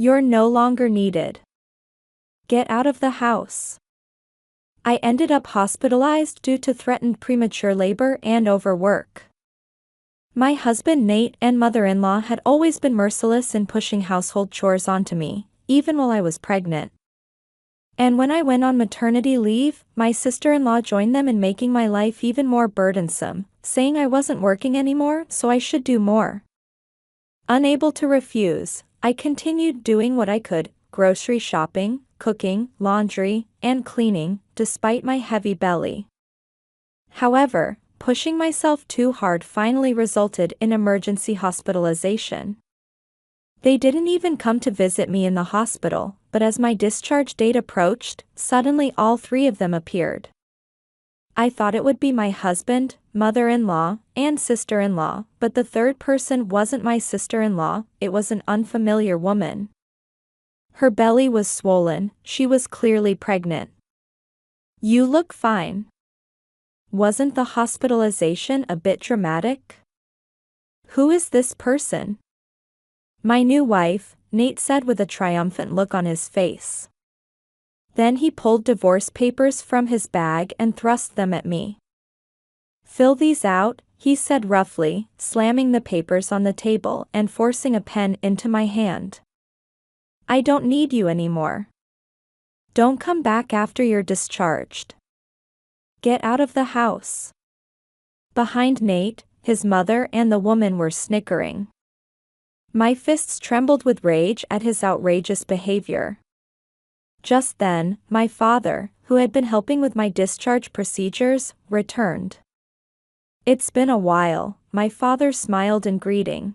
You're no longer needed. Get out of the house. I ended up hospitalized due to threatened premature labor and overwork. My husband Nate and mother-in-law had always been merciless in pushing household chores onto me, even while I was pregnant. And when I went on maternity leave, my sister-in-law joined them in making my life even more burdensome, saying I wasn't working anymore, so I should do more. Unable to refuse, I continued doing what I could: grocery shopping, cooking, laundry, and cleaning, despite my heavy belly. However, pushing myself too hard finally resulted in emergency hospitalization. They didn't even come to visit me in the hospital, but as my discharge date approached, suddenly all three of them appeared. I thought it would be my husband, mother-in-law, and sister-in-law, but the third person wasn't my sister-in-law, it was an unfamiliar woman. Her belly was swollen, she was clearly pregnant. "You look fine. Wasn't the hospitalization a bit dramatic?" "Who is this person?" "My new wife," Nate said with a triumphant look on his face. Then he pulled divorce papers from his bag and thrust them at me. "Fill these out," he said roughly, slamming the papers on the table and forcing a pen into my hand. "I don't need you anymore. Don't come back after you're discharged. Get out of the house." Behind Nate, his mother and the woman were snickering. My fists trembled with rage at his outrageous behavior. Just then, my father, who had been helping with my discharge procedures, returned. "It's been a while," my father smiled in greeting.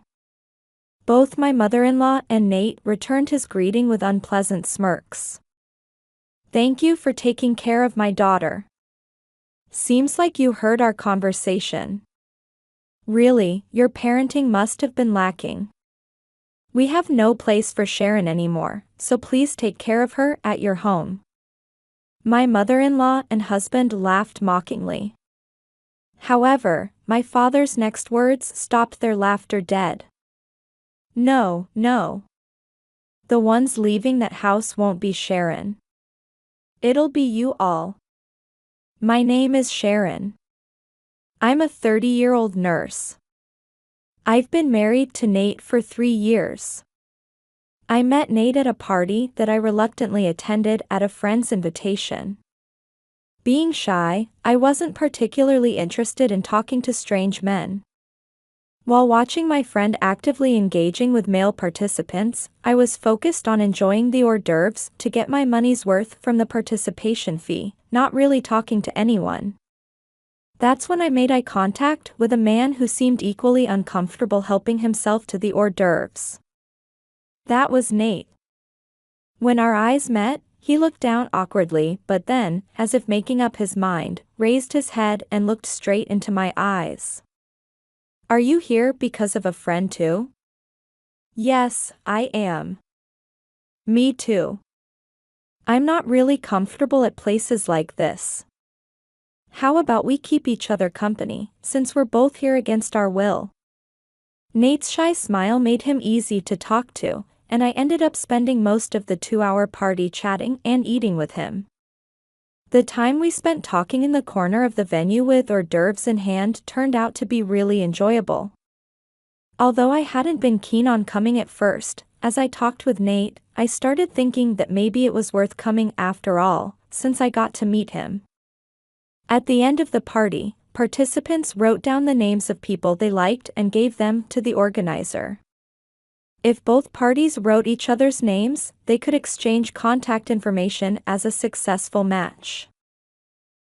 Both my mother-in-law and Nate returned his greeting with unpleasant smirks. "Thank you for taking care of my daughter. Seems like you heard our conversation. Really, your parenting must have been lacking. We have no place for Sharon anymore, so please take care of her at your home." My mother-in-law and husband laughed mockingly. However, my father's next words stopped their laughter dead. "No, no. The ones leaving that house won't be Sharon. It'll be you all. My name is Sharon. I'm a 30-year-old nurse. I've been married to Nate for 3 years. I met Nate at a party that I reluctantly attended at a friend's invitation. Being shy, I wasn't particularly interested in talking to strange men. While watching my friend actively engaging with male participants, I was focused on enjoying the hors d'oeuvres to get my money's worth from the participation fee, not really talking to anyone. That's when I made eye contact with a man who seemed equally uncomfortable helping himself to the hors d'oeuvres. That was Nate. When our eyes met, he looked down awkwardly, but then, as if making up his mind, raised his head and looked straight into my eyes. "Are you here because of a friend too?" "Yes, I am." "Me too. I'm not really comfortable at places like this. How about we keep each other company, since we're both here against our will?" Nate's shy smile made him easy to talk to, and I ended up spending most of the 2-hour party chatting and eating with him. The time we spent talking in the corner of the venue with hors d'oeuvres in hand turned out to be really enjoyable. Although I hadn't been keen on coming at first, as I talked with Nate, I started thinking that maybe it was worth coming after all, since I got to meet him. At the end of the party, participants wrote down the names of people they liked and gave them to the organizer. If both parties wrote each other's names, they could exchange contact information as a successful match.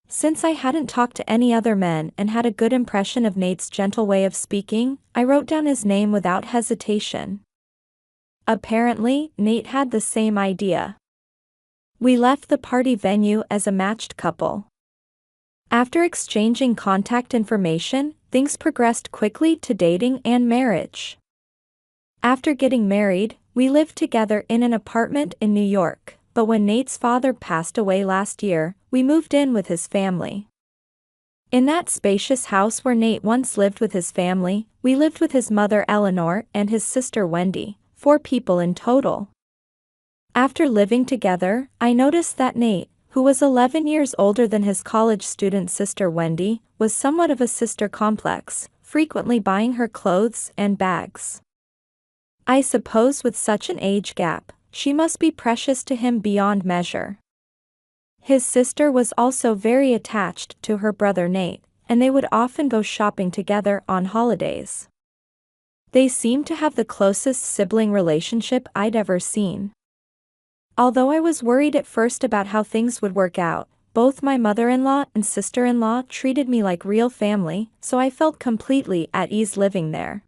Since I hadn't talked to any other men and had a good impression of Nate's gentle way of speaking, I wrote down his name without hesitation. Apparently, Nate had the same idea. We left the party venue as a matched couple. After exchanging contact information, things progressed quickly to dating and marriage. After getting married, we lived together in an apartment in New York, but when Nate's father passed away last year, we moved in with his family. In that spacious house where Nate once lived with his family, we lived with his mother Eleanor and his sister Wendy, 4 people in total. After living together, I noticed that Nate, who was 11 years older than his college student sister Wendy, was somewhat of a sister complex, frequently buying her clothes and bags. I suppose with such an age gap, she must be precious to him beyond measure. His sister was also very attached to her brother Nate, and they would often go shopping together on holidays. They seemed to have the closest sibling relationship I'd ever seen. Although I was worried at first about how things would work out, both my mother-in-law and sister-in-law treated me like real family, so I felt completely at ease living there.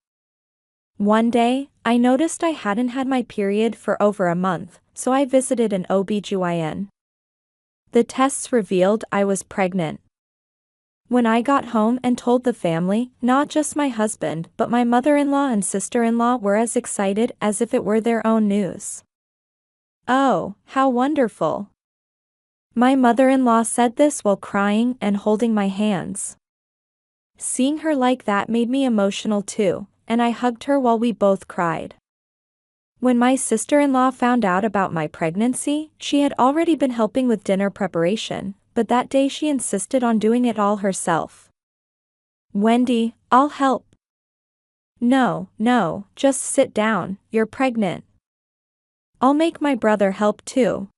One day, I noticed I hadn't had my period for over a month, so I visited an OB/GYN. The tests revealed I was pregnant. When I got home and told the family, not just my husband but my mother-in-law and sister-in-law were as excited as if it were their own news. "Oh, how wonderful!" My mother-in-law said this while crying and holding my hands. Seeing her like that made me emotional too, and I hugged her while we both cried. When my sister-in-law found out about my pregnancy, she had already been helping with dinner preparation, but that day she insisted on doing it all herself. "Wendy, I'll help." No, just sit down, you're pregnant." "I'll make my brother help too.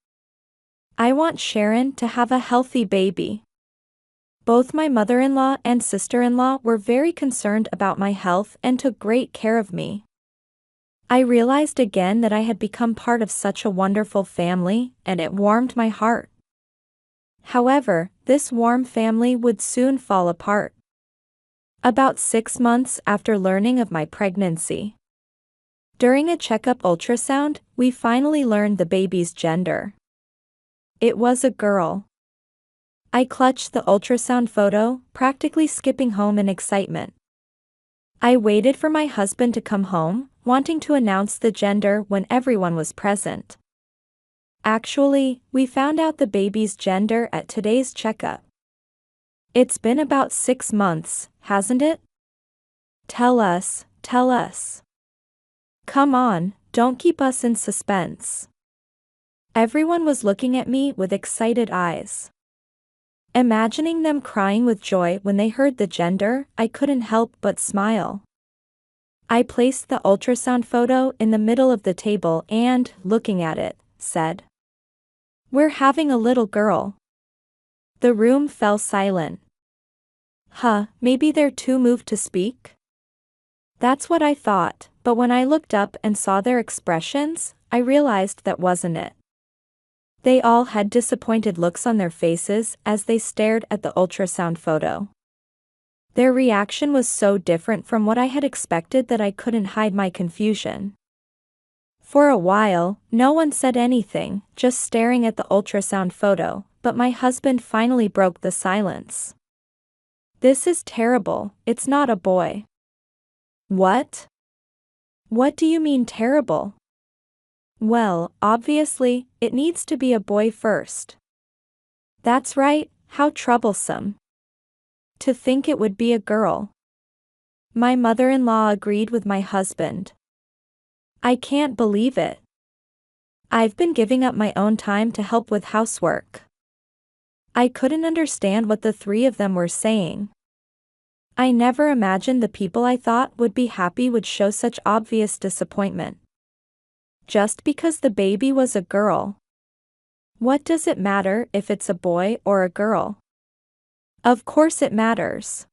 I want Sharon to have a healthy baby." Both my mother-in-law and sister-in-law were very concerned about my health and took great care of me. I realized again that I had become part of such a wonderful family, and it warmed my heart. However, this warm family would soon fall apart. About 6 months after learning of my pregnancy, during a checkup ultrasound, we finally learned the baby's gender. It was a girl. I clutched the ultrasound photo, practically skipping home in excitement. I waited for my husband to come home, wanting to announce the gender when everyone was present. Actually, we found out the baby's gender at today's checkup. It's been about 6 months, hasn't it? Tell us. Come on, don't keep us in suspense. Everyone was looking at me with excited eyes. Imagining them crying with joy when they heard the gender, I couldn't help but smile. I placed the ultrasound photo in the middle of the table and, looking at it, said, "We're having a little girl." The room fell silent. Maybe they're too moved to speak? That's what I thought, but when I looked up and saw their expressions, I realized that wasn't it. They all had disappointed looks on their faces as they stared at the ultrasound photo. Their reaction was so different from what I had expected that I couldn't hide my confusion. For a while, no one said anything, just staring at the ultrasound photo, but my husband finally broke the silence. "This is terrible, it's not a boy." "What? What do you mean terrible?" "Well, obviously, it needs to be a boy first." "That's right, how troublesome. To think it would be a girl." My mother-in-law agreed with my husband. "I can't believe it. I've been giving up my own time to help with housework." I couldn't understand what the three of them were saying. I never imagined the people I thought would be happy would show such obvious disappointment. Just because the baby was a girl. What does it matter if it's a boy or a girl? Of course it matters.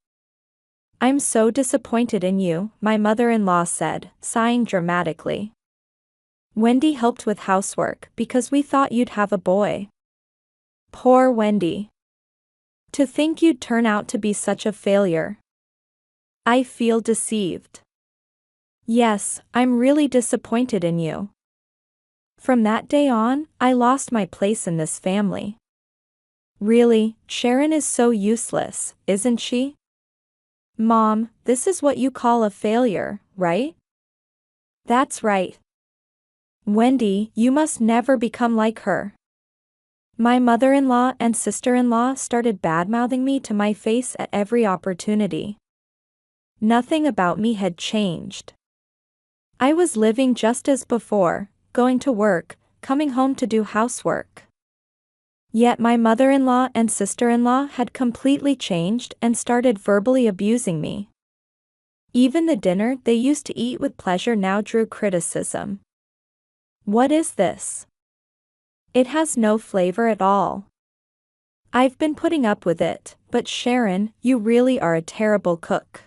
"I'm so disappointed in you," my mother-in-law said, sighing dramatically. "Wendy helped with housework because we thought you'd have a boy." Poor Wendy. To think you'd turn out to be such a failure. I feel deceived. Yes, I'm really disappointed in you. From that day on, I lost my place in this family. Really, Sharon is so useless, isn't she? Mom, this is what you call a failure, right? That's right. Wendy, you must never become like her. My mother-in-law and sister-in-law started badmouthing me to my face at every opportunity. Nothing about me had changed. I was living just as before, going to work, coming home to do housework. Yet my mother-in-law and sister-in-law had completely changed and started verbally abusing me. Even the dinner they used to eat with pleasure now drew criticism. What is this? It has no flavor at all. I've been putting up with it, but Sharon, you really are a terrible cook.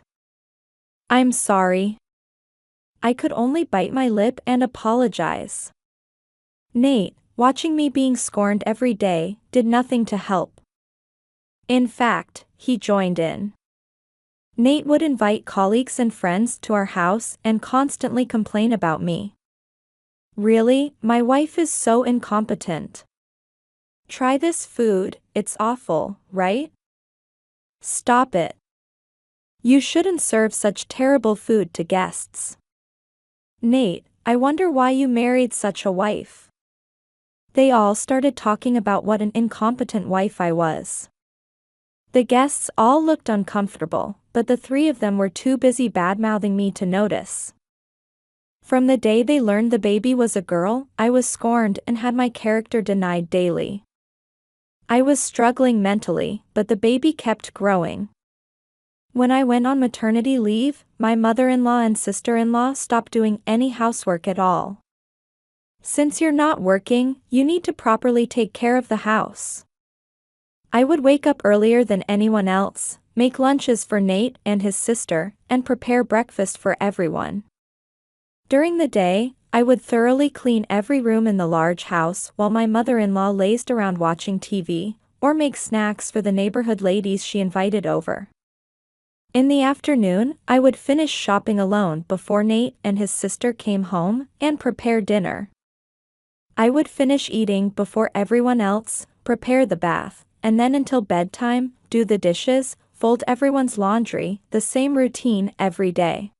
I'm sorry. I could only bite my lip and apologize. Nate, watching me being scorned every day, did nothing to help. In fact, he joined in. Nate would invite colleagues and friends to our house and constantly complain about me. Really, my wife is so incompetent. Try this food, it's awful, right? Stop it. You shouldn't serve such terrible food to guests. Nate, I wonder why you married such a wife. They all started talking about what an incompetent wife I was. The guests all looked uncomfortable, but the three of them were too busy badmouthing me to notice. From the day they learned the baby was a girl, I was scorned and had my character denied daily. I was struggling mentally, but the baby kept growing. When I went on maternity leave, my mother-in-law and sister-in-law stopped doing any housework at all. Since you're not working, you need to properly take care of the house. I would wake up earlier than anyone else, make lunches for Nate and his sister, and prepare breakfast for everyone. During the day, I would thoroughly clean every room in the large house while my mother-in-law lazed around watching TV, or make snacks for the neighborhood ladies she invited over. In the afternoon, I would finish shopping alone before Nate and his sister came home, and prepare dinner. I would finish eating before everyone else, prepare the bath, and then until bedtime, do the dishes, fold everyone's laundry, the same routine every day.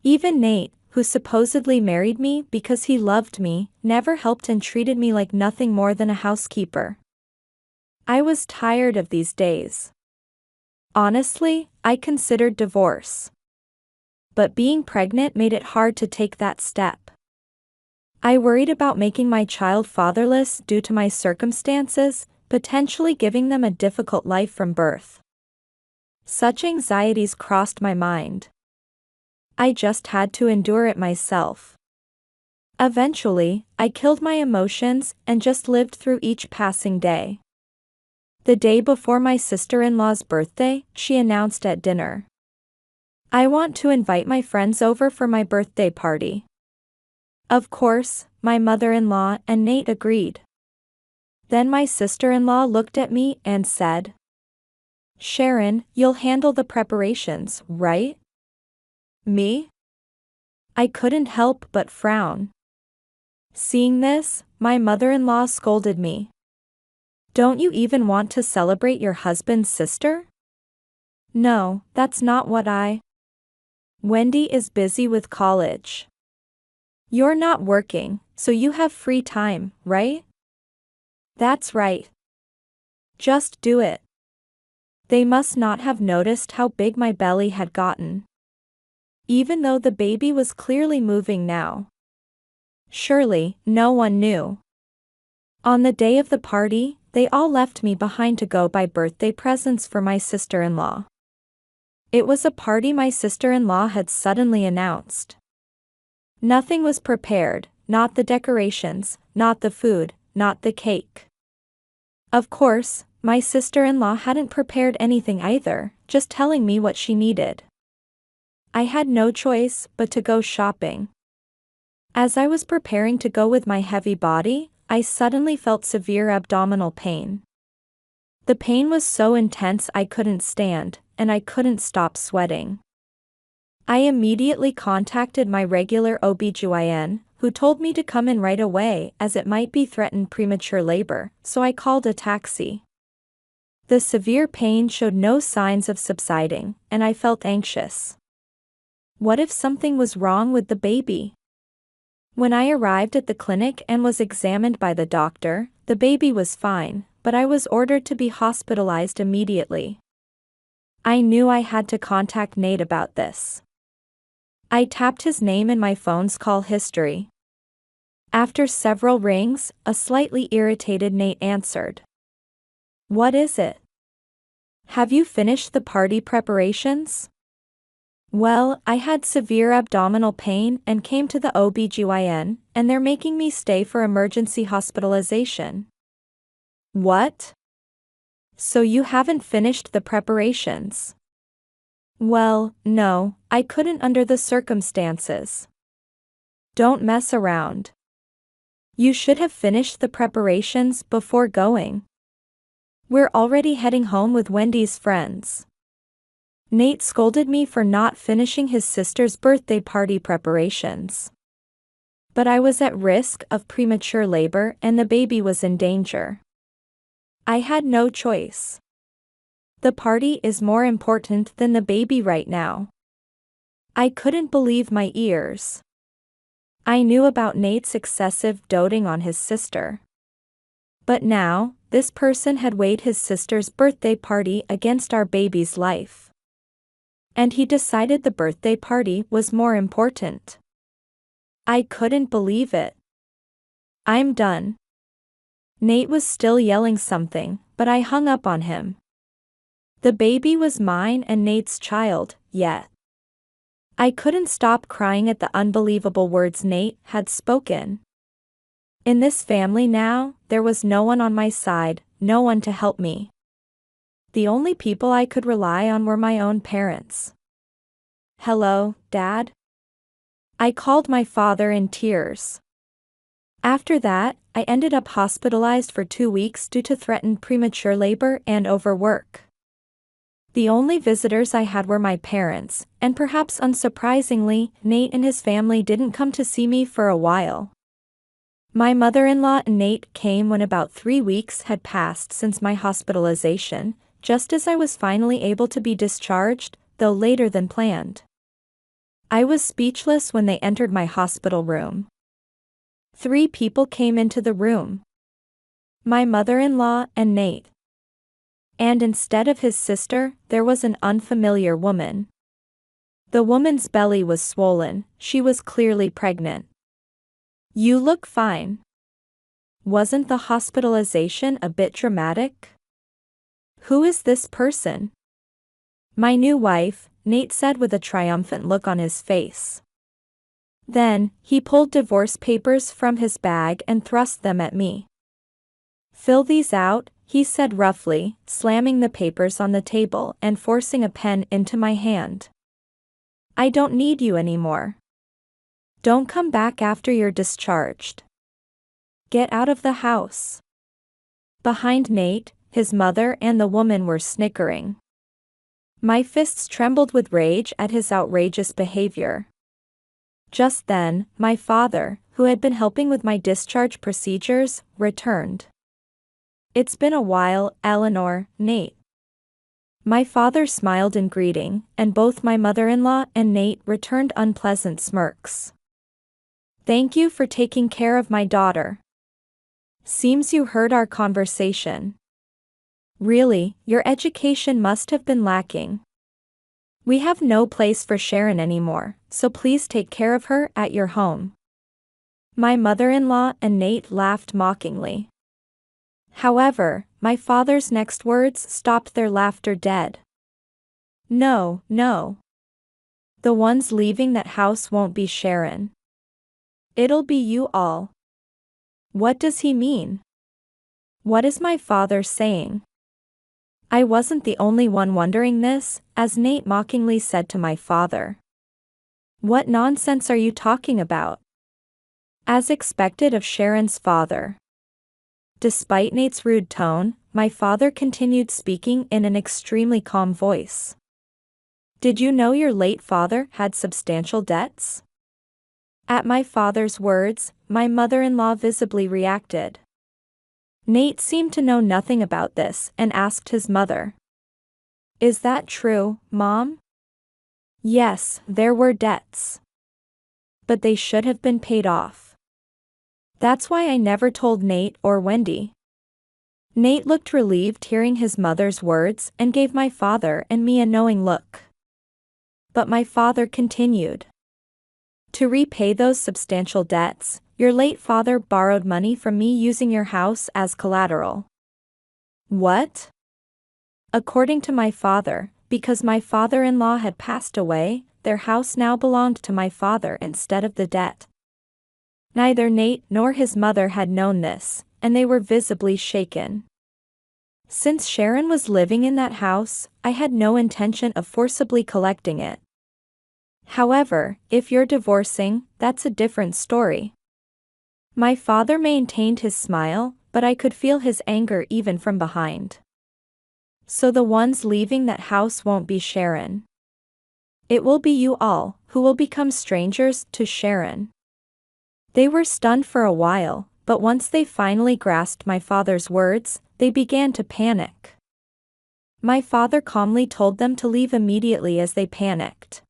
Even Nate, who supposedly married me because he loved me, never helped and treated me like nothing more than a housekeeper. I was tired of these days. Honestly, I considered divorce. But being pregnant made it hard to take that step. I worried about making my child fatherless due to my circumstances, potentially giving them a difficult life from birth. Such anxieties crossed my mind. I just had to endure it myself. Eventually, I killed my emotions and just lived through each passing day. The day before my sister-in-law's birthday, she announced at dinner, "I want to invite my friends over for my birthday party." Of course, my mother-in-law and Nate agreed. Then my sister-in-law looked at me and said, "Sharon, you'll handle the preparations, right?" Me? I couldn't help but frown. Seeing this, my mother-in-law scolded me. "Don't you even want to celebrate your husband's sister?" "No, that's not what Wendy is busy with college." "You're not working, so you have free time, right?" "That's right. Just do it." They must not have noticed how big my belly had gotten. Even though the baby was clearly moving now. Surely, no one knew. On the day of the party, they all left me behind to go buy birthday presents for my sister-in-law. It was a party my sister-in-law had suddenly announced. Nothing was prepared, not the decorations, not the food, not the cake. Of course, my sister-in-law hadn't prepared anything either, just telling me what she needed. I had no choice but to go shopping. As I was preparing to go with my heavy body, I suddenly felt severe abdominal pain. The pain was so intense I couldn't stand, and I couldn't stop sweating. I immediately contacted my regular OBGYN, who told me to come in right away as it might be threatened premature labor, so I called a taxi. The severe pain showed no signs of subsiding, and I felt anxious. What if something was wrong with the baby? When I arrived at the clinic and was examined by the doctor, the baby was fine, but I was ordered to be hospitalized immediately. I knew I had to contact Nate about this. I tapped his name in my phone's call history. After several rings, a slightly irritated Nate answered. What is it? Have you finished the party preparations? Well, I had severe abdominal pain and came to the OBGYN, and they're making me stay for emergency hospitalization. What? So you haven't finished the preparations? Well, no, I couldn't under the circumstances. Don't mess around. You should have finished the preparations before going. We're already heading home with Wendy's friends. Nate scolded me for not finishing his sister's birthday party preparations. But I was at risk of premature labor and the baby was in danger. I had no choice. The party is more important than the baby right now. I couldn't believe my ears. I knew about Nate's excessive doting on his sister. But now, this person had weighed his sister's birthday party against our baby's life. And he decided the birthday party was more important. I couldn't believe it. I'm done. Nate was still yelling something, but I hung up on him. The baby was mine and Nate's child, yet I couldn't stop crying at the unbelievable words Nate had spoken. In this family now, there was no one on my side, no one to help me. The only people I could rely on were my own parents. Hello, Dad? I called my father in tears. After that, I ended up hospitalized for 2 weeks due to threatened premature labor and overwork. The only visitors I had were my parents, and perhaps unsurprisingly, Nate and his family didn't come to see me for a while. My mother-in-law and Nate came when about 3 weeks had passed since my hospitalization, just as I was finally able to be discharged, though later than planned. I was speechless when they entered my hospital room. 3 people came into the room. My mother-in-law and Nate. And instead of his sister, there was an unfamiliar woman. The woman's belly was swollen, she was clearly pregnant. You look fine. Wasn't the hospitalization a bit dramatic? Who is this person? My new wife, Nate said with a triumphant look on his face. Then, he pulled divorce papers from his bag and thrust them at me. Fill these out, he said roughly, slamming the papers on the table and forcing a pen into my hand. I don't need you anymore. Don't come back after you're discharged. Get out of the house. Behind Nate, his mother and the woman were snickering. My fists trembled with rage at his outrageous behavior. Just then, my father, who had been helping with my discharge procedures, returned. It's been a while, Eleanor, Nate. My father smiled in greeting, and both my mother-in-law and Nate returned unpleasant smirks. Thank you for taking care of my daughter. Seems you heard our conversation. Really, your education must have been lacking. We have no place for Sharon anymore, so please take care of her at your home. My mother-in-law and Nate laughed mockingly. However, my father's next words stopped their laughter dead. No, no. The ones leaving that house won't be Sharon. It'll be you all. What does he mean? What is my father saying? I wasn't the only one wondering this, as Nate mockingly said to my father. What nonsense are you talking about? As expected of Sharon's father. Despite Nate's rude tone, my father continued speaking in an extremely calm voice. Did you know your late father had substantial debts? At my father's words, my mother-in-law visibly reacted. Nate seemed to know nothing about this and asked his mother. Is that true, Mom? Yes, there were debts. But they should have been paid off. That's why I never told Nate or Wendy. Nate looked relieved hearing his mother's words and gave my father and me a knowing look. But my father continued. To repay those substantial debts, Your late father borrowed money from me using your house as collateral. What? According to my father, because my father-in-law had passed away, their house now belonged to my father instead of the debt. Neither Nate nor his mother had known this, and they were visibly shaken. Since Sharon was living in that house, I had no intention of forcibly collecting it. However, if you're divorcing, that's a different story. My father maintained his smile, but I could feel his anger even from behind. So the ones leaving that house won't be Sharon. It will be you all, who will become strangers to Sharon. They were stunned for a while, but once they finally grasped my father's words, they began to panic. My father calmly told them to leave immediately as they panicked.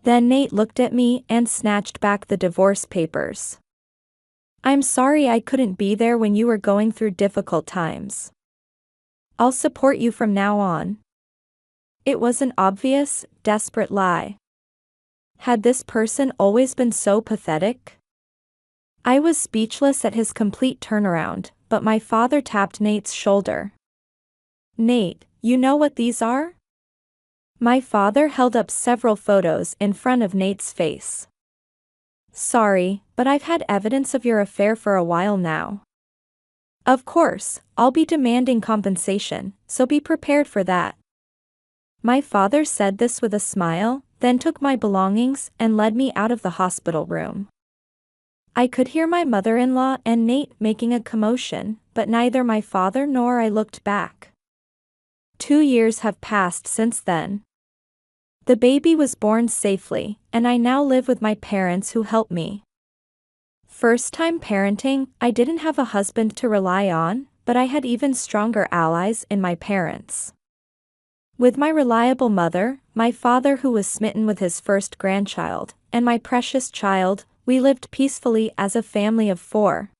Then Nate looked at me and snatched back the divorce papers. I'm sorry I couldn't be there when you were going through difficult times. I'll support you from now on. It was an obvious, desperate lie. Had this person always been so pathetic? I was speechless at his complete turnaround, but my father tapped Nate's shoulder. Nate, you know what these are? My father held up several photos in front of Nate's face. Sorry, but I've had evidence of your affair for a while now. Of course, I'll be demanding compensation, so be prepared for that. My father said this with a smile, then took my belongings and led me out of the hospital room. I could hear my mother-in-law and Nate making a commotion, but neither my father nor I looked back. 2 years have passed since then. The baby was born safely, and I now live with my parents who help me. First-time parenting, I didn't have a husband to rely on, but I had even stronger allies in my parents. With my reliable mother, my father who was smitten with his first grandchild, and my precious child, we lived peacefully as a family of 4.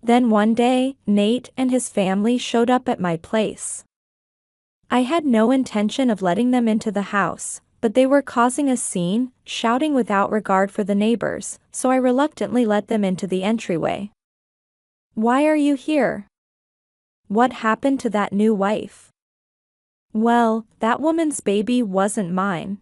Then one day, Nate and his family showed up at my place. I had no intention of letting them into the house, but they were causing a scene, shouting without regard for the neighbors, so I reluctantly let them into the entryway. Why are you here? What happened to that new wife? Well, that woman's baby wasn't mine.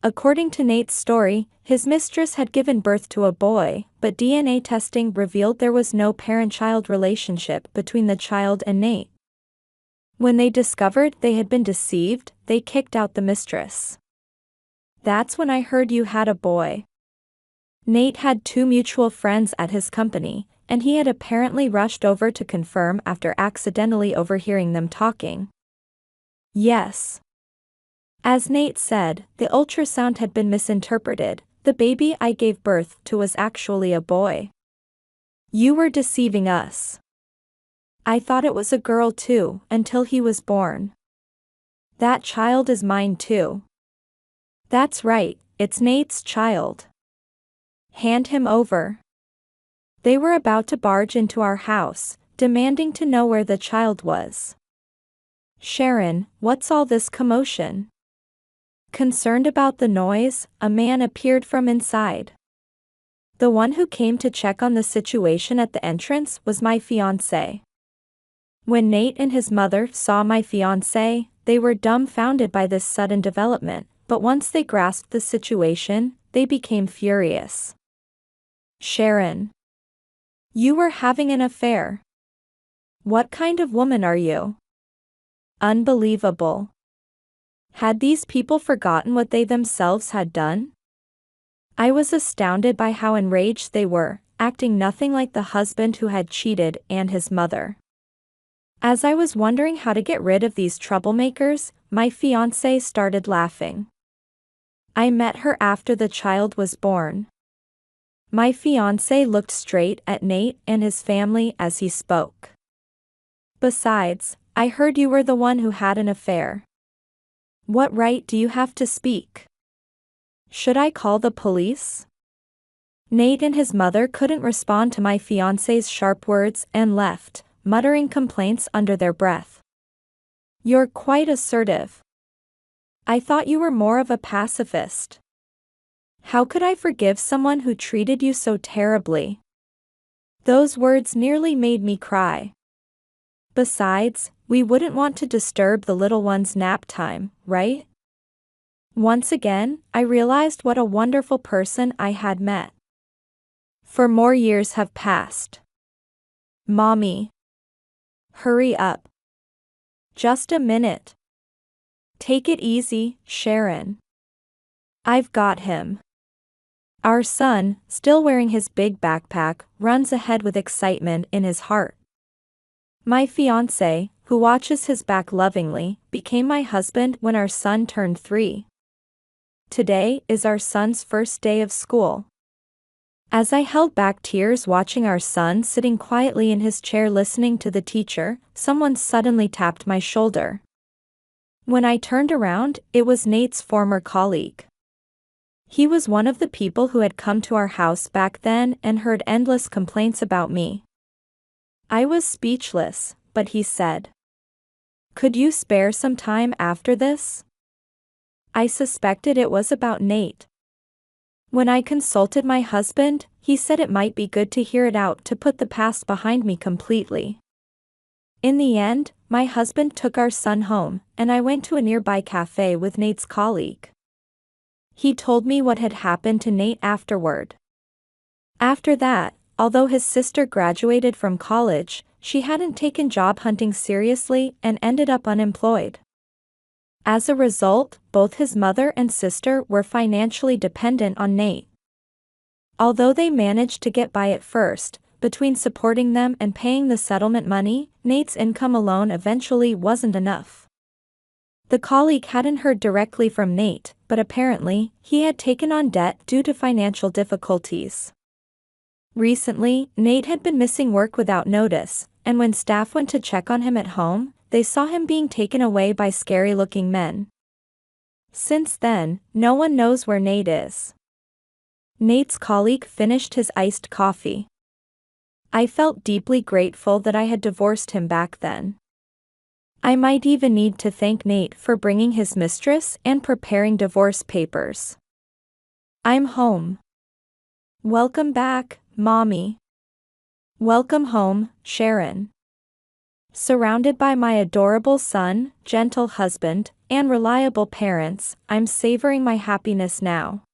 According to Nate's story, his mistress had given birth to a boy, but DNA testing revealed there was no parent-child relationship between the child and Nate. When they discovered they had been deceived, they kicked out the mistress. That's when I heard you had a boy. Nate had 2 mutual friends at his company, and he had apparently rushed over to confirm after accidentally overhearing them talking. Yes. As Nate said, the ultrasound had been misinterpreted. The baby I gave birth to was actually a boy. You were deceiving us. I thought it was a girl too, until he was born. That child is mine too. That's right, it's Nate's child. Hand him over. They were about to barge into our house, demanding to know where the child was. Sharon, what's all this commotion? Concerned about the noise, a man appeared from inside. The one who came to check on the situation at the entrance was my fiancé. When Nate and his mother saw my fiancé, they were dumbfounded by this sudden development, but once they grasped the situation, they became furious. Sharon. You were having an affair. What kind of woman are you? Unbelievable. Had these people forgotten what they themselves had done? I was astounded by how enraged they were, acting nothing like the husband who had cheated and his mother. As I was wondering how to get rid of these troublemakers, my fiancé started laughing. I met her after the child was born. My fiancé looked straight at Nate and his family as he spoke. Besides, I heard you were the one who had an affair. What right do you have to speak? Should I call the police? Nate and his mother couldn't respond to my fiancé's sharp words and left, muttering complaints under their breath. You're quite assertive. I thought you were more of a pacifist. How could I forgive someone who treated you so terribly? Those words nearly made me cry. Besides, we wouldn't want to disturb the little one's nap time, right? Once again, I realized what a wonderful person I had met. 4 more years have passed. Mommy. Hurry up. Just a minute. Take it easy, Sharon. I've got him. Our son, still wearing his big backpack, runs ahead with excitement in his heart. My fiancé, who watches his back lovingly, became my husband when our son turned 3. Today is our son's first day of school. As I held back tears watching our son sitting quietly in his chair listening to the teacher, someone suddenly tapped my shoulder. When I turned around, it was Nate's former colleague. He was one of the people who had come to our house back then and heard endless complaints about me. I was speechless, but he said, "Could you spare some time after this?" I suspected it was about Nate. When I consulted my husband, he said it might be good to hear it out to put the past behind me completely. In the end, my husband took our son home, and I went to a nearby cafe with Nate's colleague. He told me what had happened to Nate afterward. After that, although his sister graduated from college, she hadn't taken job hunting seriously and ended up unemployed. As a result, both his mother and sister were financially dependent on Nate. Although they managed to get by at first, between supporting them and paying the settlement money, Nate's income alone eventually wasn't enough. The colleague hadn't heard directly from Nate, but apparently, he had taken on debt due to financial difficulties. Recently, Nate had been missing work without notice, and when staff went to check on him at home, they saw him being taken away by scary-looking men. Since then, no one knows where Nate is. Nate's colleague finished his iced coffee. I felt deeply grateful that I had divorced him back then. I might even need to thank Nate for bringing his mistress and preparing divorce papers. I'm home. Welcome back, Mommy. Welcome home, Sharon. Surrounded by my adorable son, gentle husband, and reliable parents, I'm savoring my happiness now.